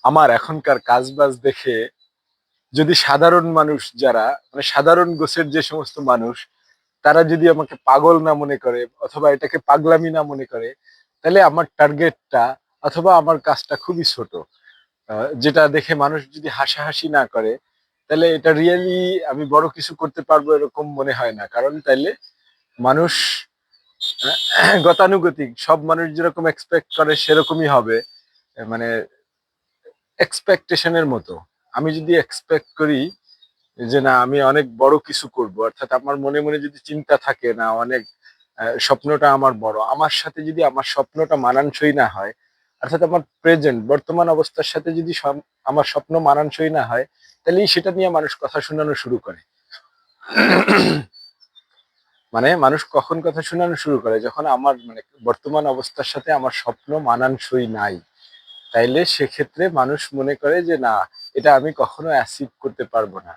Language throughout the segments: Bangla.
আমার এখনকার কাজবাজ দেখে যদি সাধারণ মানুষ যারা মানে সাধারণ গোছের যে সমস্ত মানুষ তারা যদি আমাকে পাগল না মনে করে অথবা এটাকে পাগলামি না মনে করে, তাহলে আমার টার্গেটটা অথবা আমার কাজটা খুবই ছোট। যেটা দেখে মানুষ যদি হাসাহাসি না করে, তাহলে এটা রিয়েলি আমি বড় কিছু করতে পারবো এরকম মনে হয় না। কারণ তাইলে মানুষ গতানুগতিক সব মানুষ যেরকম এক্সপেক্ট করে সেরকমই হবে। মানে এক্সপেকটেশনের মতো। আমি যদি এক্সপেক্ট করি যে না আমি অনেক বড় কিছু করব, অর্থাৎ আমার মনে মনে যদি চিন্তা থাকে না অনেক স্বপ্নটা আমার বড়, আমার সাথে যদি আমার স্বপ্নটা মানানসই না হয়, অর্থাৎ আমার প্রেজেন্ট বর্তমান অবস্থার সাথে যদি আমার স্বপ্ন মানানসই না হয়, তাহলেই সেটা নিয়ে মানুষ কথা শোনানো শুরু করে। মানে মানুষ কখন কথা শোনানো শুরু করে, যখন আমার মানে বর্তমান অবস্থার সাথে আমার স্বপ্ন মানানসই নাই। তাইলে সেক্ষেত্রে মানুষ মনে করে যে না, এটা আমি কখনো অ্যাচিভ করতে পারবো না।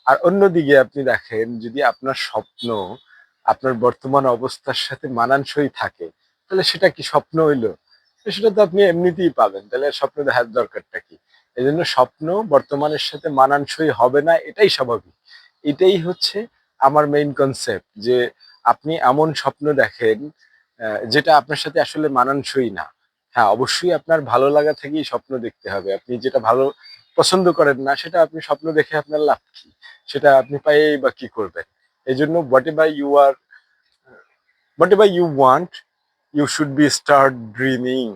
আর অন্যদিকে আপনি দেখেন যদি আপনার স্বপ্ন আপনার বর্তমান অবস্থার সাথে মানানসই থাকে, তাহলে সেটা কি স্বপ্ন হইলো? তো সেটা তো আপনি এমনিতেই পাবেন, তাহলে আর স্বপ্ন দেখার দরকারটা কি? এই জন্য স্বপ্ন বর্তমানের সাথে মানানসই হবে না, এটাই স্বাভাবিক। এটাই হচ্ছে আমার মেইন কনসেপ্ট, যে আপনি এমন স্বপ্ন দেখেন যেটা আপনার সাথে আসলে মানানসই না। হ্যাঁ, অবশ্যই আপনার ভালো লাগা থেকেই স্বপ্ন দেখতে হবে। আপনি যেটা ভালো পছন্দ করেন না সেটা আপনি স্বপ্ন দেখে আপনার লাভ কি? সেটা আপনি পাইয়েই বা কি করবেন? এজন্য whatever you want, you should be start dreaming.